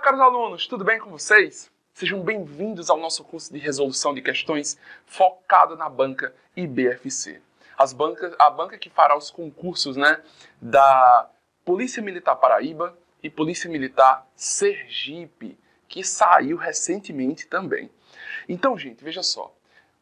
caros alunos, tudo bem com vocês? Sejam bem-vindos ao nosso curso de resolução de questões focado na banca IBFC. A banca que fará os concursos, da Polícia Militar Paraíba e Polícia Militar Sergipe, que saiu recentemente também. Então, gente, veja só.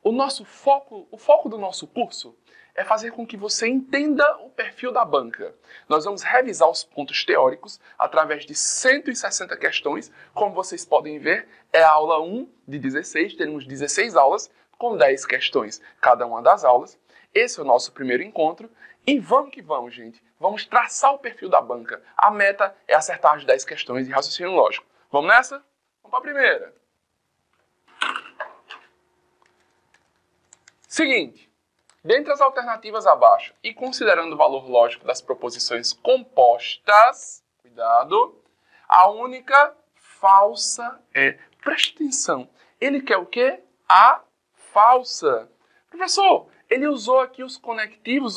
O foco do nosso curso é fazer com que você entenda o perfil da banca. Nós vamos revisar os pontos teóricos através de 160 questões. Como vocês podem ver, é a aula 1 de 16, teremos 16 aulas com 10 questões cada uma das aulas. Esse é o nosso primeiro encontro. E vamos que vamos, gente. Vamos traçar o perfil da banca. A meta é acertar as 10 questões de raciocínio lógico. Vamos nessa? Vamos para a primeira. Seguinte, dentre as alternativas abaixo e considerando o valor lógico das proposições compostas, cuidado, a única falsa é, preste atenção, ele quer o quê? A falsa. Professor, ele usou aqui os conectivos,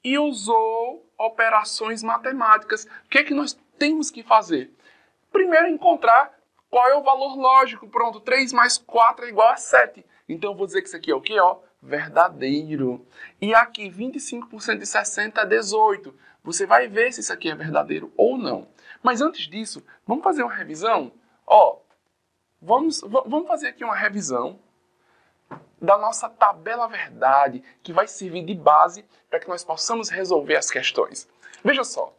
e usou operações matemáticas. O que é que nós temos que fazer? Primeiro, encontrar qual é o valor lógico. Pronto, 3 mais 4 é igual a 7. Então, eu vou dizer que isso aqui é o quê? Verdadeiro. E aqui, 25% de 60 é 18. Você vai ver se isso aqui é verdadeiro ou não. Mas antes disso, vamos fazer uma revisão? Vamos fazer aqui uma revisão da nossa tabela verdade, que vai servir de base para que nós possamos resolver as questões. Veja só.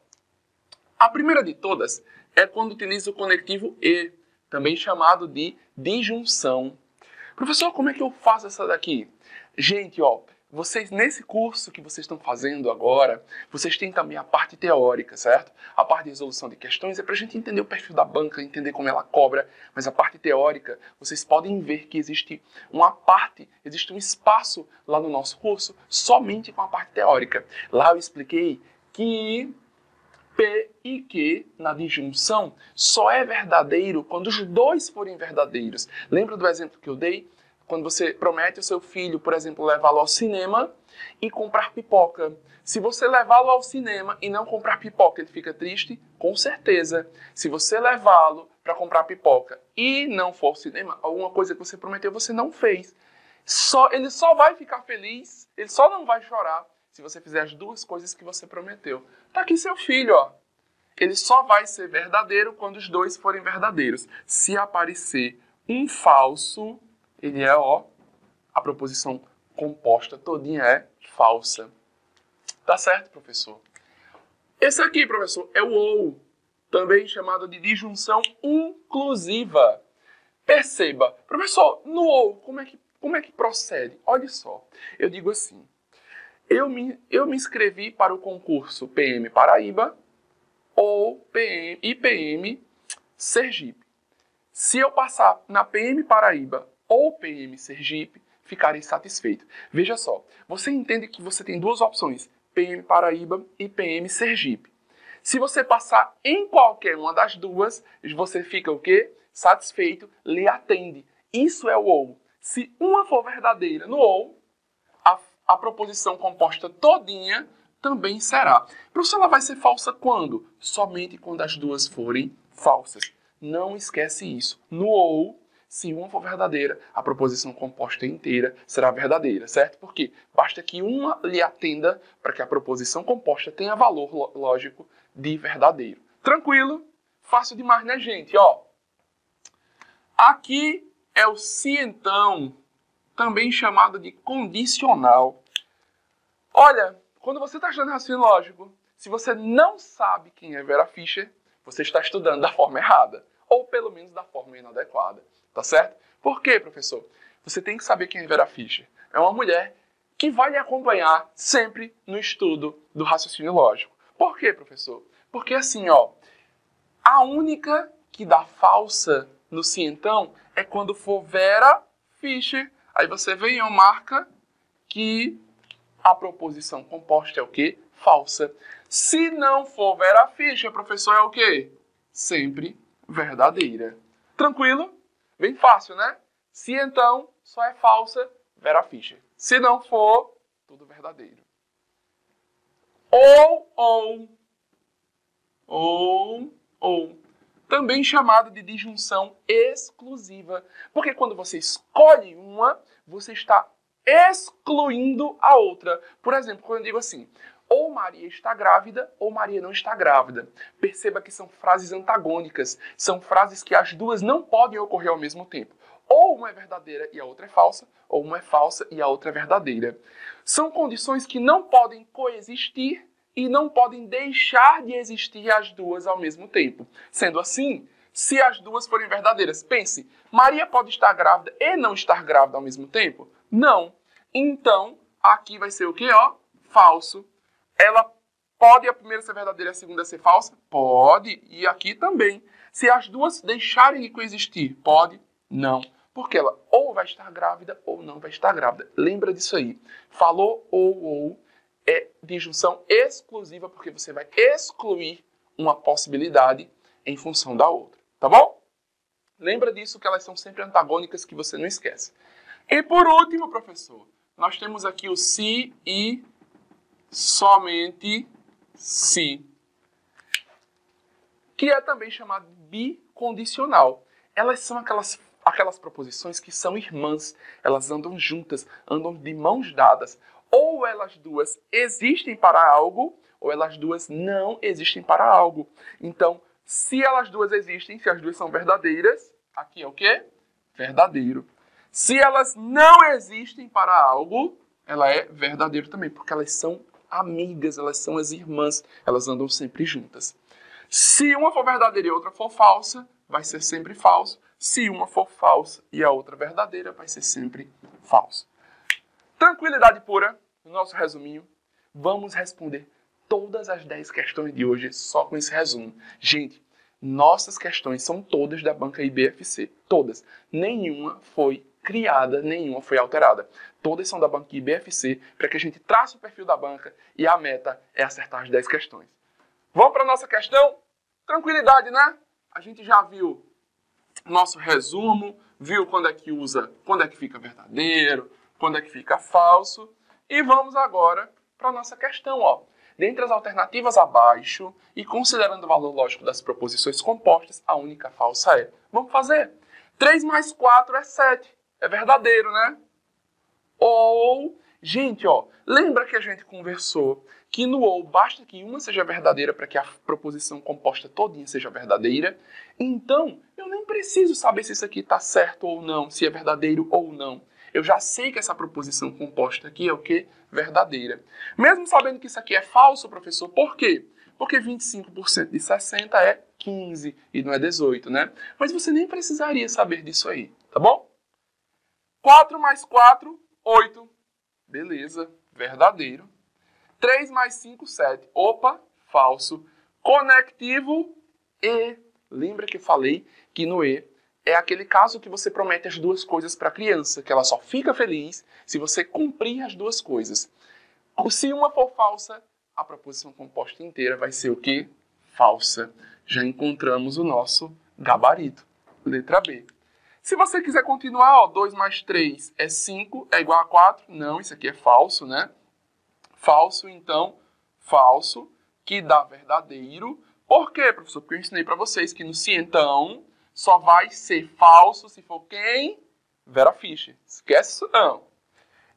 A primeira de todas é quando utiliza o conectivo e, também chamado de disjunção. Professor, como é que eu faço essa daqui? Gente, vocês nesse curso que vocês estão fazendo agora, vocês têm também a parte teórica, certo? A parte de resolução de questões é para a gente entender o perfil da banca, entender como ela cobra, mas a parte teórica, vocês podem ver que existe um espaço lá no nosso curso somente com a parte teórica. Lá eu expliquei que P e Q na disjunção só é verdadeiro quando os dois forem verdadeiros. Lembra do exemplo que eu dei? Quando você promete ao seu filho, por exemplo, levá-lo ao cinema e comprar pipoca. Se você levá-lo ao cinema e não comprar pipoca, ele fica triste? Com certeza. Se você levá-lo para comprar pipoca e não for ao cinema, alguma coisa que você prometeu você não fez. Ele só vai ficar feliz, ele só não vai chorar se você fizer as duas coisas que você prometeu. Tá aqui seu filho, Ele só vai ser verdadeiro quando os dois forem verdadeiros. Se aparecer um falso, ele é, a proposição composta todinha é falsa. Tá certo, professor? Esse aqui, professor, é o ou, também chamado de disjunção inclusiva. Perceba, professor, no ou, como é que procede? Olha só, eu digo assim, eu me inscrevi para o concurso PM Paraíba ou IPM Sergipe. Se eu passar na PM Paraíba ou PM Sergipe, ficarei satisfeito. Veja só, você entende que você tem duas opções, PM Paraíba e PM Sergipe. Se você passar em qualquer uma das duas, você fica o quê? Satisfeito, lhe atende. Isso é o ou. Se uma for verdadeira no ou, a proposição composta todinha também será. Professor, ela vai ser falsa quando? Somente quando as duas forem falsas. Não esquece isso. No ou, se uma for verdadeira, a proposição composta inteira será verdadeira, certo? Porque basta que uma lhe atenda para que a proposição composta tenha valor lógico de verdadeiro. Tranquilo? Fácil demais, né, gente? Aqui é o se então, também chamado de condicional. Olha, quando você está estudando raciocínio lógico, se você não sabe quem é Vera Fischer, você está estudando da forma errada, ou pelo menos da forma inadequada, tá certo? Por quê, professor? Você tem que saber quem é Vera Fischer. É uma mulher que vai lhe acompanhar sempre no estudo do raciocínio lógico. Por quê, professor? Porque assim, a única que dá falsa no se então é quando for Vera Fischer. Aí você vem e marca que a proposição composta é o quê? Falsa. Se não for Vera Fischer, professor, é o quê? Sempre verdadeira. Tranquilo? Bem fácil, né? Se então só é falsa, Vera Fischer. Se não for, tudo verdadeiro. Ou. também chamada de disjunção exclusiva. Porque quando você escolhe uma, você está excluindo a outra. Por exemplo, quando eu digo assim, ou Maria está grávida, ou Maria não está grávida. Perceba que são frases antagônicas. São frases que as duas não podem ocorrer ao mesmo tempo. Ou uma é verdadeira e a outra é falsa, ou uma é falsa e a outra é verdadeira. São condições que não podem coexistir e não podem deixar de existir as duas ao mesmo tempo. Sendo assim, se as duas forem verdadeiras, pense, Maria pode estar grávida e não estar grávida ao mesmo tempo? Não. Então, aqui vai ser o quê? Ó, falso. Ela pode a primeira ser verdadeira e a segunda ser falsa? Pode. E aqui também. Se as duas deixarem de coexistir, pode? Não. Porque ela ou vai estar grávida ou não vai estar grávida. Lembra disso aí. Falou ou é disjunção exclusiva porque você vai excluir uma possibilidade em função da outra. Tá bom? Lembra disso que elas são sempre antagônicas que você não esquece. E por último, professor, nós temos aqui o se e somente se, que é também chamado bicondicional. Elas são aquelas proposições que são irmãs, elas andam juntas, andam de mãos dadas. Ou elas duas existem para algo, ou elas duas não existem para algo. Então, se elas duas existem, se as duas são verdadeiras, aqui é o quê? Verdadeiro. Se elas não existem para algo, ela é verdadeiro também, porque elas são amigas, elas são as irmãs, elas andam sempre juntas. Se uma for verdadeira e a outra for falsa, vai ser sempre falso. Se uma for falsa e a outra verdadeira, vai ser sempre falso. Tranquilidade pura, no nosso resuminho, vamos responder todas as 10 questões de hoje só com esse resumo. Gente, nossas questões são todas da banca IBFC, todas. Nenhuma foi criada, nenhuma foi alterada. Todas são da banca IBFC, para que a gente trace o perfil da banca e a meta é acertar as 10 questões. Vamos para a nossa questão? Tranquilidade, né? A gente já viu nosso resumo, viu quando é que usa, quando é que fica verdadeiro, quando é que fica falso. E vamos agora para a nossa questão, ó. Dentre as alternativas abaixo, e considerando o valor lógico das proposições compostas, a única falsa é. Vamos fazer. 3 mais 4 é 7. É verdadeiro, né? Ou, gente, ó, lembra que a gente conversou que no ou basta que uma seja verdadeira para que a proposição composta todinha seja verdadeira? Então, eu nem preciso saber se isso aqui está certo ou não, se é verdadeiro ou não. Eu já sei que essa proposição composta aqui é o quê? Verdadeira. Mesmo sabendo que isso aqui é falso, professor, por quê? Porque 25% de 60 é 15 e não é 18, né? Mas você nem precisaria saber disso aí, tá bom? 4 mais 4, 8. Beleza, verdadeiro. 3 mais 5, 7. Opa, falso. Conectivo e. Lembra que eu falei que no e é aquele caso que você promete as duas coisas para a criança, que ela só fica feliz se você cumprir as duas coisas. Se uma for falsa, a proposição composta inteira vai ser o quê? Falsa. Já encontramos o nosso gabarito. Letra B. Se você quiser continuar, ó, 2 mais 3 é 5, é igual a 4. Não, isso aqui é falso, né? Falso, então, falso, que dá verdadeiro. Por quê, professor? Porque eu ensinei para vocês que no se então só vai ser falso se for quem? Vera Fischer. Esquece isso não.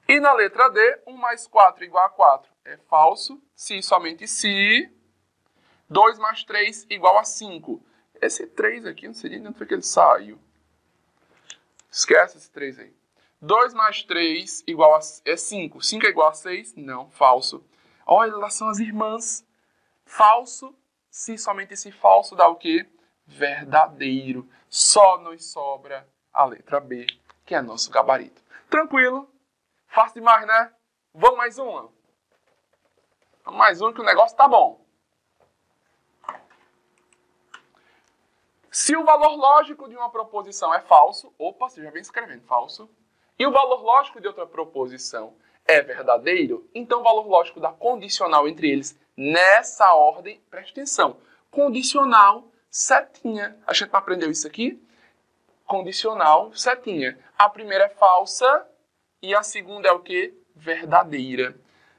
E na letra D, 1 mais 4 igual a 4 é falso, se somente se. 2 mais 3 igual a 5. Esse 3 aqui, não sei nem onde foi que ele saiu. Esquece esse 3 aí. 2 mais 3 igual a 5. 5 é igual a 6? Não, falso. Olha, elas são as irmãs. Falso, se somente esse falso dá o quê? Verdadeiro. Só nos sobra a letra B, que é nosso gabarito. Tranquilo? Fácil demais, né? Vamos mais uma? Vamos mais uma que o negócio tá bom. Se o valor lógico de uma proposição é falso, opa, você já vem escrevendo falso, e o valor lógico de outra proposição é verdadeiro, então o valor lógico da condicional entre eles, nessa ordem, preste atenção, condicional, setinha. A gente não aprendeu isso aqui? Condicional, setinha. A primeira é falsa e a segunda é o quê? Verdadeira.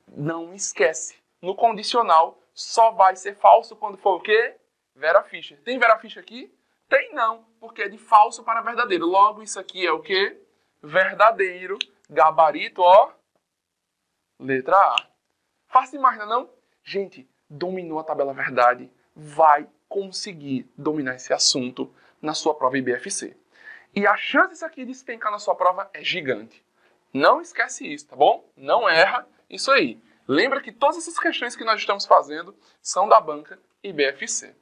Não esquece, no condicional só vai ser falso quando for o quê? Vera Fischer. Tem Vera Fischer aqui? Tem não, porque é de falso para verdadeiro. Logo, isso aqui é o quê? Verdadeiro. Gabarito, ó. Letra A. Fácil demais, não? Gente, dominou a tabela verdade, vai conseguir dominar esse assunto na sua prova IBFC. E a chance disso aqui de despencar na sua prova é gigante. Não esquece isso, tá bom? Não erra isso aí. Lembra que todas essas questões que nós estamos fazendo são da banca IBFC.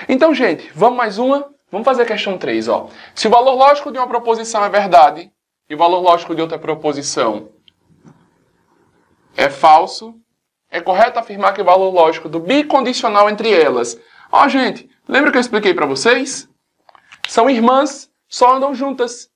Então, gente, vamos mais uma? Vamos fazer a questão 3, ó. Se o valor lógico de uma proposição é verdade e o valor lógico de outra proposição é falso, é correto afirmar que o valor lógico do bicondicional entre elas... Ó, gente, lembra que eu expliquei para vocês? São irmãs, só andam juntas.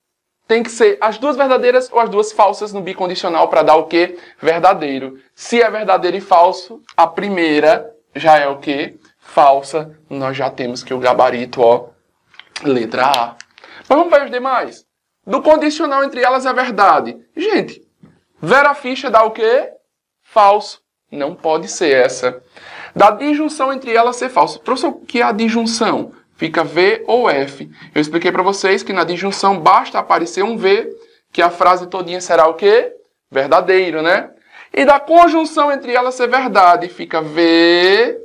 Tem que ser as duas verdadeiras ou as duas falsas no bicondicional para dar o quê? Verdadeiro. Se é verdadeiro e falso, a primeira já é o quê? Falsa. Nós já temos que o gabarito, ó, letra A. Mas vamos ver os demais. Do condicional entre elas é verdade. Gente, Vera Fischer dá o quê? Falso. Não pode ser essa. Da disjunção entre elas ser falso. Professor, o que é a disjunção? Fica V ou F. Eu expliquei para vocês que na disjunção basta aparecer um V, que a frase todinha será o quê? Verdadeiro, né? E da conjunção entre elas ser verdade, fica V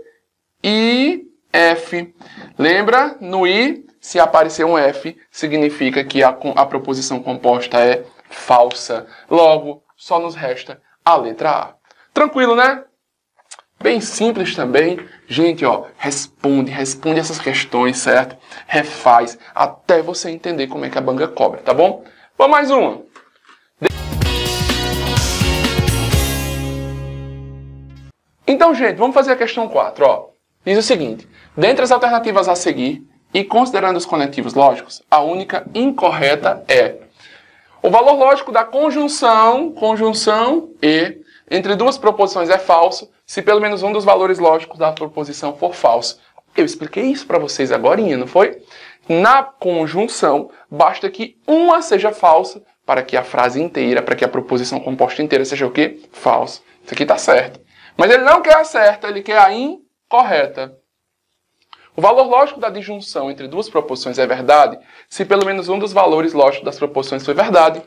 e F. Lembra? No I, se aparecer um F, significa que a proposição composta é falsa. Logo, só nos resta a letra A. Tranquilo, né? Bem simples também. Gente, ó, responde essas questões, certo? Refaz até você entender como é que a banca cobra, tá bom? Vamos mais uma. Então, gente, vamos fazer a questão 4, ó. Diz o seguinte: dentre as alternativas a seguir, e considerando os conectivos lógicos, a única incorreta é o valor lógico da conjunção E entre duas proposições é falso, se pelo menos um dos valores lógicos da proposição for falso. Eu expliquei isso para vocês agorinha, não foi? Na conjunção, basta que uma seja falsa para que a frase inteira, para que a proposição composta inteira seja o quê? Falso. Isso aqui está certo. Mas ele não quer a certa, ele quer a incorreta. O valor lógico da disjunção entre duas proposições é verdade se pelo menos um dos valores lógicos das proposições for verdade.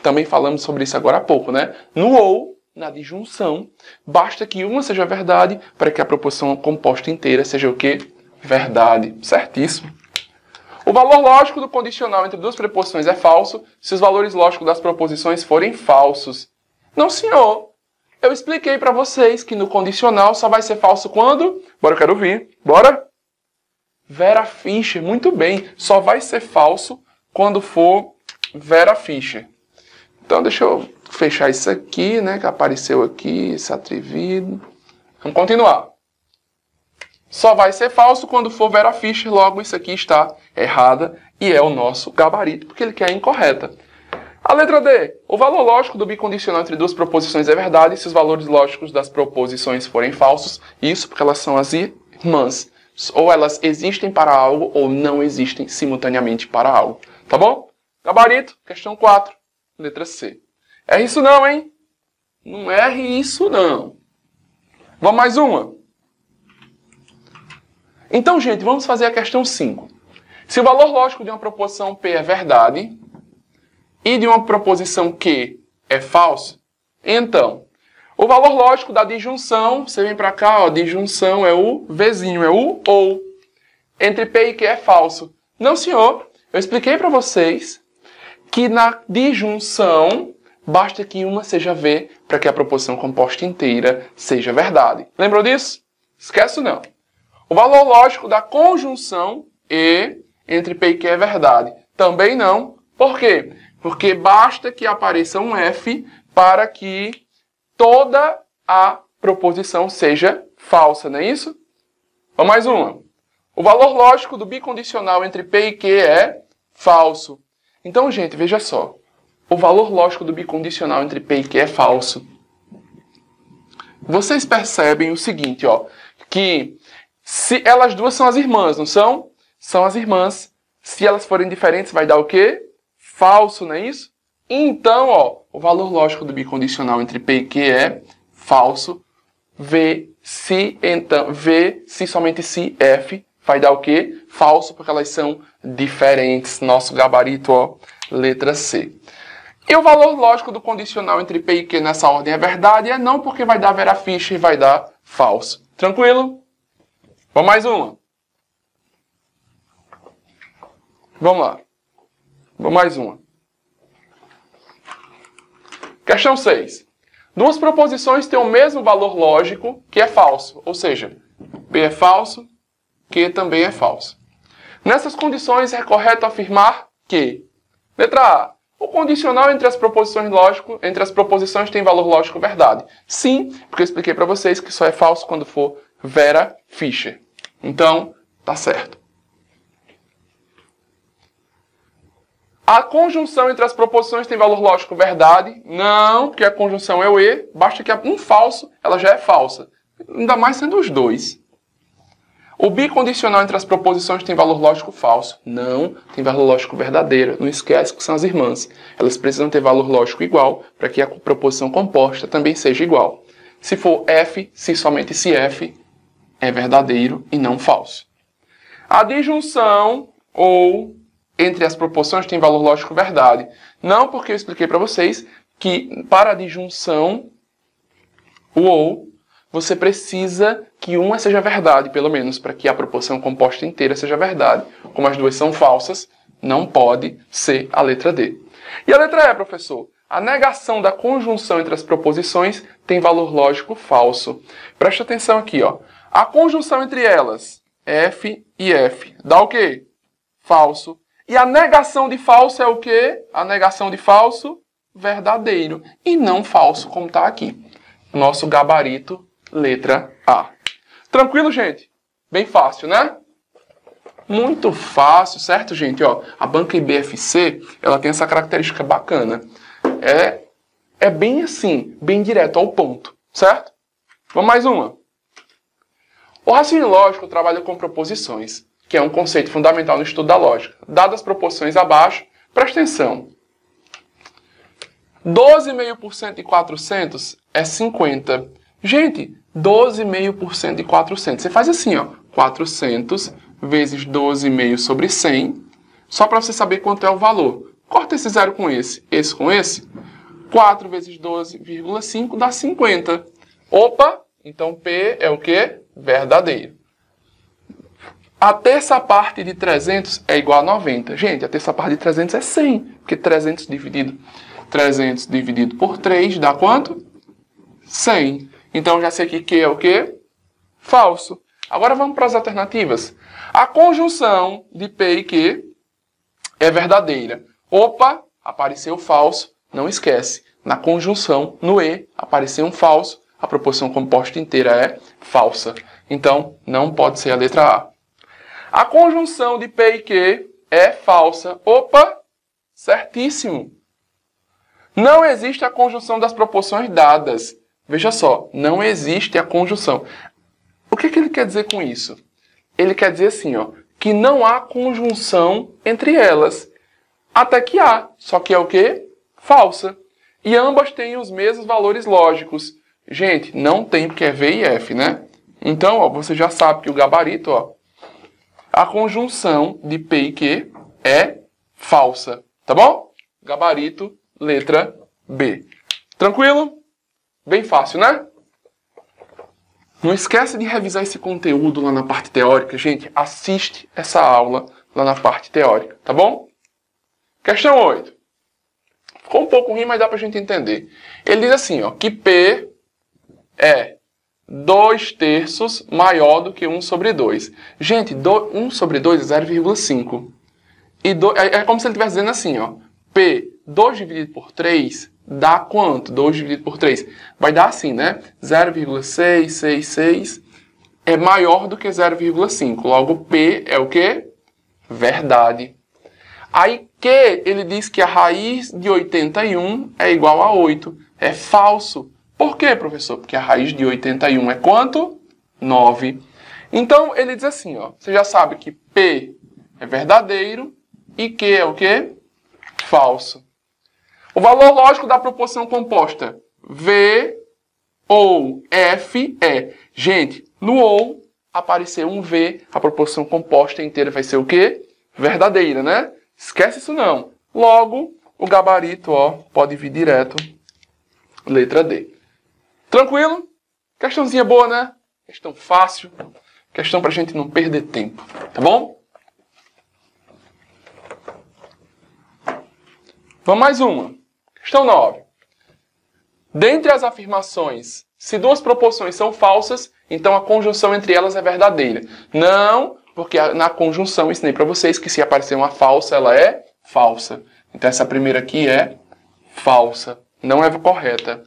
Também falamos sobre isso agora há pouco, né? No ou, na disjunção, basta que uma seja verdade para que a proposição composta inteira seja o quê? Verdade. Certíssimo. O valor lógico do condicional entre duas preposições é falso se os valores lógicos das proposições forem falsos. Não, senhor. Eu expliquei para vocês que no condicional só vai ser falso quando... Bora, eu quero ouvir. Bora? Vera Fischer. Muito bem. Só vai ser falso quando for Vera Fischer. Então, deixa eu fechar isso aqui, né? Que apareceu aqui, esse atrevido. Vamos continuar. Só vai ser falso quando for Vera Fischer. Logo, isso aqui está errada e é o nosso gabarito, porque ele quer a incorreta. A letra D. O valor lógico do bicondicional entre duas proposições é verdade se os valores lógicos das proposições forem falsos. Isso porque elas são as irmãs. Ou elas existem para algo ou não existem simultaneamente para algo. Tá bom? Gabarito, questão 4, letra C. Erre isso não, hein? Não erre isso não. Vamos mais uma? Então, gente, vamos fazer a questão 5. Se o valor lógico de uma proposição P é verdade e de uma proposição Q é falso, então, o valor lógico da disjunção, você vem para cá, ó, disjunção é o Vzinho, é o ou. Entre P e Q é falso. Não, senhor. Eu expliquei para vocês que na disjunção basta que uma seja V para que a proposição composta inteira seja verdade. Lembrou disso? Esquece não. O valor lógico da conjunção E entre P e Q é verdade. Também não. Por quê? Porque basta que apareça um F para que toda a proposição seja falsa, não é isso? Vamos mais uma. O valor lógico do bicondicional entre P e Q é falso. Então, gente, veja só. O valor lógico do bicondicional entre P e Q é falso. Vocês percebem o seguinte, ó, que se elas duas são as irmãs, não são? São as irmãs. Se elas forem diferentes, vai dar o quê? Falso, não é isso? Então, ó, o valor lógico do bicondicional entre P e Q é falso. V se então, V, se somente se F, vai dar o quê? Falso, porque elas são diferentes. Nosso gabarito, ó, letra C. E o valor lógico do condicional entre P e Q nessa ordem é verdade? É não, porque vai dar Vera Fischer e vai dar falso. Tranquilo? Vamos mais uma. Vamos lá. Vamos mais uma. Questão 6. Duas proposições têm o mesmo valor lógico, que é falso. Ou seja, P é falso, Q também é falso. Nessas condições, é correto afirmar que... Letra A. O condicional entre as proposições tem valor lógico verdade. Sim, porque eu expliquei para vocês que só é falso quando for Vera Fischer. Então, tá certo. A conjunção entre as proposições tem valor lógico verdade? Não, porque a conjunção é o E. Basta que um falso, ela já é falsa. Ainda mais sendo os dois. O bicondicional entre as proposições tem valor lógico falso? Não, tem valor lógico verdadeiro. Não esquece que são as irmãs. Elas precisam ter valor lógico igual para que a proposição composta também seja igual. Se for F, se somente se F, é verdadeiro e não falso. A disjunção ou entre as proposições tem valor lógico verdade. Não, porque eu expliquei para vocês que para a disjunção, o ou, você precisa que uma seja verdade, pelo menos, para que a proposição composta inteira seja verdade. Como as duas são falsas, não pode ser a letra D. E a letra E, professor? A negação da conjunção entre as proposições tem valor lógico falso. Preste atenção aqui, ó. A conjunção entre elas, F e F, dá o quê? Falso. E a negação de falso é o quê? A negação de falso, verdadeiro. E não falso, como está aqui. Nosso gabarito, letra A. Tranquilo, gente? Bem fácil, né? Muito fácil, certo, gente? Ó, a banca IBFC, ela tem essa característica bacana. É bem assim, bem direto ao ponto, certo? Vamos mais uma. O raciocínio lógico trabalha com proposições, que é um conceito fundamental no estudo da lógica. Dadas as proposições abaixo, presta atenção. 12,5% de 400 é 50. Gente, 12,5% de 400. Você faz assim, ó. 400 vezes 12,5 sobre 100. Só para você saber quanto é o valor. Corta esse zero com esse com esse. 4 vezes 12,5 dá 50. Opa! Então P é o quê? Verdadeiro. A terça parte de 300 é igual a 90. Gente, a terça parte de 300 é 100. Porque 300 dividido por 3 dá quanto? 100. Então, já sei que Q é o quê? Falso. Agora vamos para as alternativas. A conjunção de P e Q é verdadeira. Opa, apareceu falso. Não esquece. Na conjunção, no E, apareceu um falso. A proposição composta inteira é falsa. Então, não pode ser a letra A. A conjunção de P e Q é falsa. Opa, certíssimo. Não existe a conjunção das proporções dadas. Veja só, não existe a conjunção. O que ele quer dizer com isso? Ele quer dizer assim, ó, que não há conjunção entre elas. Até que há, só que é o quê? Falsa. E ambas têm os mesmos valores lógicos. Gente, não tem porque é V e F, né? Então, ó, você já sabe que o gabarito, ó, a conjunção de P e Q é falsa. Tá bom? Gabarito, letra B. Tranquilo? Bem fácil, né? Não esquece de revisar esse conteúdo lá na parte teórica. Gente, assiste essa aula lá na parte teórica, tá bom? Questão 8. Ficou um pouco ruim, mas dá pra gente entender. Ele diz assim, ó, que P é 2/3 maior do que 1 sobre 2. Gente, 1 sobre 2 é 0,5. E é como se ele estivesse dizendo assim, ó. P, 2 dividido por 3, dá quanto? 2 dividido por 3. Vai dar assim, né? 0,666 é maior do que 0,5. Logo, P é o quê? Verdade. Aí, Q, ele diz que a raiz de 81 é igual a 8. É falso. Por quê, professor? Porque a raiz de 81 é quanto? 9. Então, ele diz assim, ó. Você já sabe que P é verdadeiro e Q é o quê? Falso. O valor lógico da proporção composta V ou F é... Gente, no ou apareceu um V, a proporção composta inteira vai ser o quê? Verdadeira, né? Esquece isso não. Logo, o gabarito, ó, pode vir direto. Letra D. Tranquilo? Questãozinha boa, né? Questão fácil. Questão pra gente não perder tempo. Tá bom? Vamos mais uma. Questão 9. Dentre as afirmações, se duas proporções são falsas, então a conjunção entre elas é verdadeira. Não, porque na conjunção eu ensinei para vocês que se aparecer uma falsa, ela é falsa. Então essa primeira aqui é falsa. Não é correta.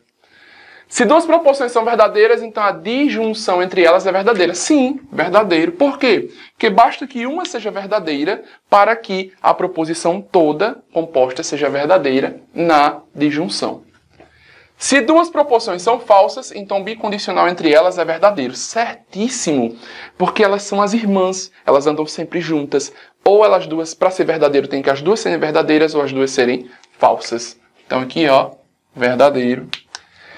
Se duas proporções são verdadeiras, então a disjunção entre elas é verdadeira. Sim, verdadeiro. Por quê? Porque basta que uma seja verdadeira para que a proposição toda composta seja verdadeira na disjunção. Se duas proporções são falsas, então o bicondicional entre elas é verdadeiro. Certíssimo, porque elas são as irmãs, elas andam sempre juntas. Ou elas duas, para ser verdadeiro, tem que as duas serem verdadeiras ou as duas serem falsas. Então aqui, ó, verdadeiro.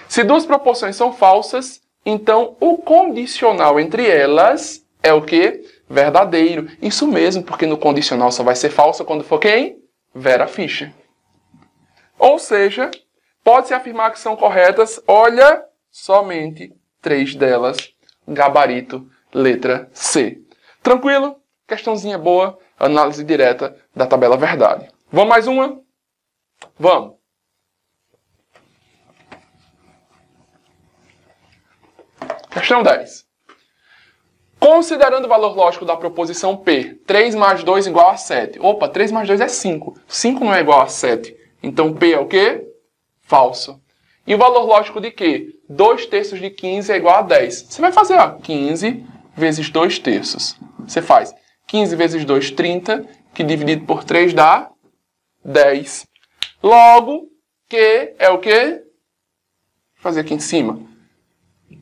Se duas proporções são falsas, então o condicional entre elas é o quê? Verdadeiro. Isso mesmo, porque no condicional só vai ser falsa quando for quem? Vera Fischer. Ou seja... pode-se afirmar que são corretas, olha, somente 3 delas. Gabarito, letra C. Tranquilo? Questãozinha boa, análise direta da tabela verdade. Vamos mais uma? Vamos. Questão 10. Considerando o valor lógico da proposição P, 3 mais 2 igual a 7. Opa, 3 mais 2 é 5. 5 não é igual a 7. Então P é o quê? Falso. E o valor lógico de quê? 2 terços de 15 é igual a 10. Você vai fazer, ó, 15 vezes 2 terços. Você faz 15 vezes 2, 30, que dividido por 3 dá 10. Logo, Q é o quê? Vou fazer aqui em cima.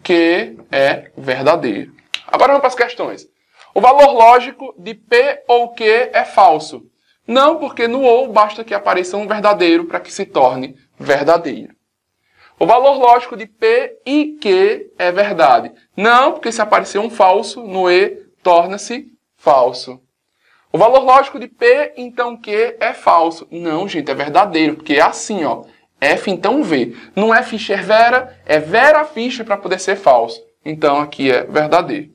Q é verdadeiro. Agora vamos para as questões. O valor lógico de P ou Q é falso. Não, porque no ou basta que apareça um verdadeiro para que se torne verdadeiro. O valor lógico de P e Q é verdade. Não, porque se aparecer um falso, no E torna-se falso. O valor lógico de P, então Q é falso. Não, gente, é verdadeiro, porque é assim, ó. F, então V. Não é Fischer Vera, é Vera Fischer para poder ser falso. Então aqui é verdadeiro.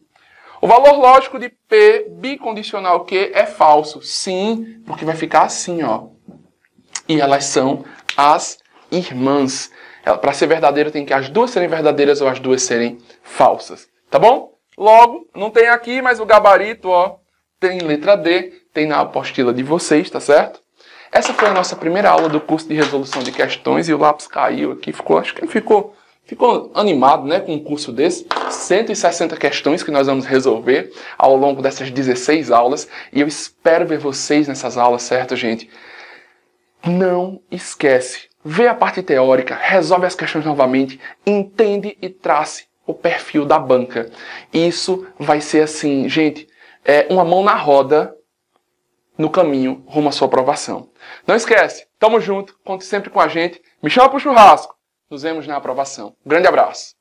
O valor lógico de P bicondicional Q é falso. Sim, porque vai ficar assim, ó. E elas são as irmãs. Para ser verdadeiro tem que as duas serem verdadeiras ou as duas serem falsas. Tá bom? Logo, não tem aqui, mas o gabarito, ó, tem letra D, tem na apostila de vocês, tá certo? Essa foi a nossa primeira aula do curso de resolução de questões e o lápis caiu aqui, acho que ficou animado, né, com um curso desse. 160 questões que nós vamos resolver ao longo dessas 16 aulas e eu espero ver vocês nessas aulas, certo, gente? Não esquece, vê a parte teórica, resolve as questões novamente, entende e trace o perfil da banca. Isso vai ser assim, gente, uma mão na roda no caminho rumo à sua aprovação. Não esquece, tamo junto, conte sempre com a gente, me chama pro churrasco. Nos vemos na aprovação. Um grande abraço.